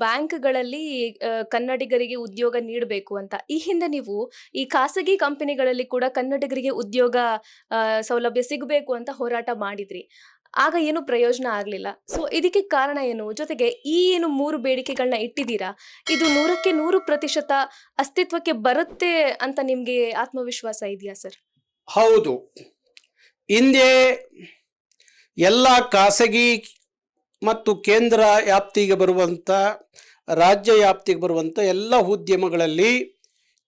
ಬ್ಯಾಂಕ್‌ಗಳಲ್ಲಿ ಕನ್ನಡಿಗರಿಗೆ ಉದ್ಯೋಗ ನೀಡಬೇಕು ಅಂತ. ಈ ಹಿಂದೆ ನೀವು ಈ ಖಾಸಗಿ ಕಂಪನಿಗಳಲ್ಲಿ ಕೂಡ ಕನ್ನಡಿಗರಿಗೆ ಉದ್ಯೋಗ ಸೌಲಭ್ಯ ಸಿಗಬೇಕು ಅಂತ ಹೋರಾಟ ಮಾಡಿದ್ರಿ. ಆಗ ಏನು ಪ್ರಯೋಜನ ಆಗ್ಲಿಲ್ಲ. ಸೊ ಇದಕ್ಕೆ ಕಾರಣ ಏನು? ಜೊತೆಗೆ ಈ ಏನು 3 ಬೇಡಿಕೆಗಳನ್ನ ಇಟ್ಟಿದ್ದೀರಾ, ಇದು 100ಕ್ಕೆ 100% ಅಸ್ತಿತ್ವಕ್ಕೆ ಬರುತ್ತೆ ಅಂತ ನಿಮ್ಗೆ ಆತ್ಮವಿಶ್ವಾಸ ಇದೆಯಾ ಸರ್? ಹೌದು. ಹಿಂದೆ ಎಲ್ಲ ಖಾಸಗಿ ಮತ್ತು ಕೇಂದ್ರ ವ್ಯಾಪ್ತಿಗೆ ಬರುವಂಥ, ರಾಜ್ಯ ವ್ಯಾಪ್ತಿಗೆ ಬರುವಂಥ ಎಲ್ಲ ಉದ್ಯಮಗಳಲ್ಲಿ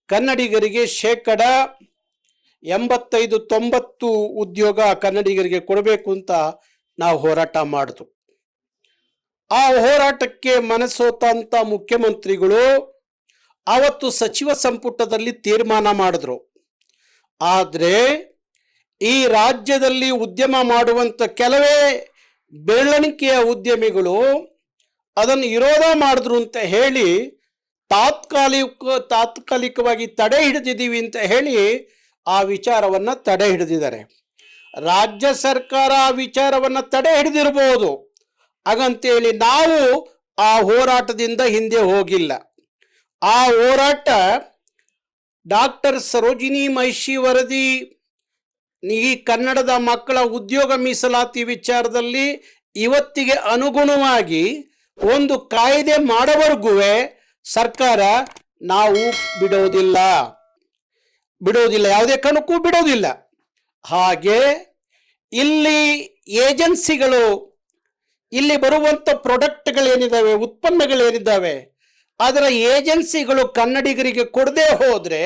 ಕನ್ನಡಿಗರಿಗೆ 85-90 ಉದ್ಯೋಗ ಕನ್ನಡಿಗರಿಗೆ ಕೊಡಬೇಕು ಅಂತ ನಾವು ಹೋರಾಟ ಮಾಡಿದ್ವು. ಆ ಹೋರಾಟಕ್ಕೆ ಮನಸೋತಂಥ ಮುಖ್ಯಮಂತ್ರಿಗಳು ಆವತ್ತು ಸಚಿವ ಸಂಪುಟದಲ್ಲಿ ತೀರ್ಮಾನ ಮಾಡಿದ್ರು. ಆದರೆ ಈ ರಾಜ್ಯದಲ್ಲಿ ಉದ್ಯಮ ಮಾಡುವಂಥ ಕೆಲವೇ ಬೆರಳೆಣಿಕೆಯ ಉದ್ಯಮಿಗಳು ಅದನ್ನು ವಿರೋಧ ಮಾಡಿದ್ರು ಅಂತ ಹೇಳಿ ತಾತ್ಕಾಲಿಕವಾಗಿ ತಡೆ ಹಿಡಿದಿದ್ದೀವಿ ಅಂತ ಹೇಳಿ ಆ ವಿಚಾರವನ್ನು ತಡೆ ಹಿಡಿದಿದ್ದಾರೆ. ರಾಜ್ಯ ಸರ್ಕಾರ ಆ ವಿಚಾರವನ್ನು ತಡೆ ಹಿಡಿದಿರ್ಬೋದು, ಹಾಗಂತೇಳಿ ನಾವು ಆ ಹೋರಾಟದಿಂದ ಹಿಂದೆ ಹೋಗಿಲ್ಲ. ಆ ಹೋರಾಟ ಡಾಕ್ಟರ್ ಸರೋಜಿನಿ ಮಹಿಷಿ ವರದಿ, ಈ ಕನ್ನಡದ ಮಕ್ಕಳ ಉದ್ಯೋಗ ಮೀಸಲಾತಿ ವಿಚಾರದಲ್ಲಿ ಇವತ್ತಿಗೆ ಅನುಗುಣವಾಗಿ ಒಂದು ಕಾಯ್ದೆ ಮಾಡೋವರೆಗೂ ಸರ್ಕಾರ ನಾವು ಬಿಡೋದಿಲ್ಲ, ಯಾವುದೇ ಕಾರಣಕ್ಕೂ ಬಿಡೋದಿಲ್ಲ. ಹಾಗೆ ಇಲ್ಲಿ ಏಜೆನ್ಸಿಗಳು, ಇಲ್ಲಿ ಬರುವಂಥ ಪ್ರಾಡಕ್ಟ್ಗಳೇನಿದ್ದಾವೆ, ಉತ್ಪನ್ನಗಳೇನಿದ್ದಾವೆ, ಅದರ ಏಜೆನ್ಸಿಗಳು ಕನ್ನಡಿಗರಿಗೆ ಕೊಡದೆ ಹೋದರೆ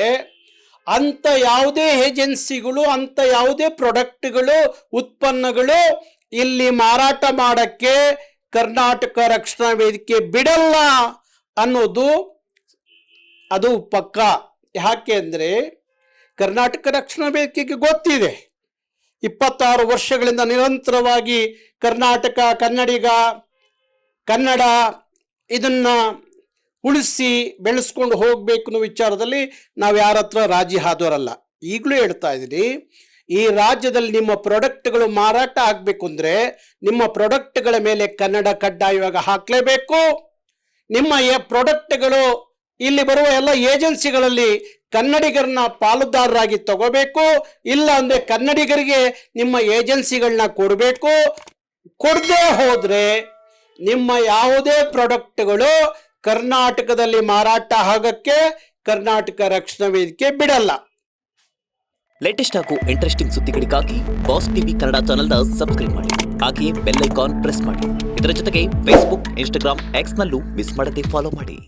ಅಂಥ ಯಾವುದೇ ಏಜೆನ್ಸಿಗಳು, ಅಂಥ ಯಾವುದೇ ಪ್ರಾಡಕ್ಟ್ಗಳು, ಉತ್ಪನ್ನಗಳು ಇಲ್ಲಿ ಮಾರಾಟ ಮಾಡೋಕ್ಕೆ ಕರ್ನಾಟಕ ರಕ್ಷಣಾ ವೇದಿಕೆ ಬಿಡಲ್ಲ ಅನ್ನೋದು ಅದು ಪಕ್ಕ. ಯಾಕೆ ಅಂದರೆ ಕರ್ನಾಟಕ ರಕ್ಷಣಾ ವೇದಿಕೆಗೆ ಗೊತ್ತಿದೆ, 26 ವರ್ಷಗಳಿಂದ ನಿರಂತರವಾಗಿ ಕರ್ನಾಟಕ, ಕನ್ನಡ ಇದನ್ನು ಉಳಿಸಿ ಬೆಳೆಸ್ಕೊಂಡು ಹೋಗಬೇಕು ಅನ್ನೋ ವಿಚಾರದಲ್ಲಿ ನಾವು ಯಾರ ಹತ್ರ ರಾಜಿ ಆದವರಲ್ಲ. ಈಗಲೂ ಹೇಳ್ತಾ ಇದ್ದೀನಿ, ಈ ರಾಜ್ಯದಲ್ಲಿ ನಿಮ್ಮ ಪ್ರಾಡಕ್ಟ್ಗಳು ಮಾರಾಟ ಆಗಬೇಕು ಅಂದರೆ ನಿಮ್ಮ ಪ್ರಾಡಕ್ಟ್ಗಳ ಮೇಲೆ ಕನ್ನಡ ಕಡ್ಡಾಯವಾಗಿ ಹಾಕಲೇಬೇಕು. ನಿಮ್ಮ ಪ್ರಾಡಕ್ಟ್ಗಳು ಇಲ್ಲಿ ಬರುವ ಎಲ್ಲ ಏಜೆನ್ಸಿಗಳಲ್ಲಿ ಕನ್ನಡಿಗರನ್ನ ಪಾಲುದಾರರಾಗಿ ತಗೋಬೇಕು. ಇಲ್ಲ ಅಂದರೆ ಕನ್ನಡಿಗರಿಗೆ ನಿಮ್ಮ ಏಜೆನ್ಸಿಗಳನ್ನ ಕೊಡಬೇಕು. ಕೊಡದೆ ಹೋದರೆ ನಿಮ್ಮ ಯಾವುದೇ ಪ್ರಾಡಕ್ಟ್ಗಳು ಕರ್ನಾಟಕದಲ್ಲಿ ಮಾರಾಟ ಆಗೋಕ್ಕೆ ಕರ್ನಾಟಕ ರಕ್ಷಣಾ ವೇದಿಕೆ ಬಿಡಲ್ಲ. ಲೇಟೆಸ್ಟ್ ಹಾಗೂ ಇಂಟ್ರೆಸ್ಟಿಂಗ್ ಸುದ್ದಿಗಳಿಗಾಗಿ ಬಾಸ್ ಟಿವಿ ಕನ್ನಡ ಚಾನೆಲ್ನ ಸಬ್ಸ್ಕ್ರೈಬ್ ಮಾಡಿ. ಹಾಗೆಯೇ ಬೆಲ್ ಐಕಾನ್ ಪ್ರೆಸ್ ಮಾಡಿ. ಇದರ ಜೊತೆಗೆ ಫೇಸ್ಬುಕ್, ಇನ್ಸ್ಟಾಗ್ರಾಮ್, ಎಕ್ಸ್ನಲ್ಲೂ ಮಿಸ್ ಮಾಡದೆ ಫಾಲೋ ಮಾಡಿ.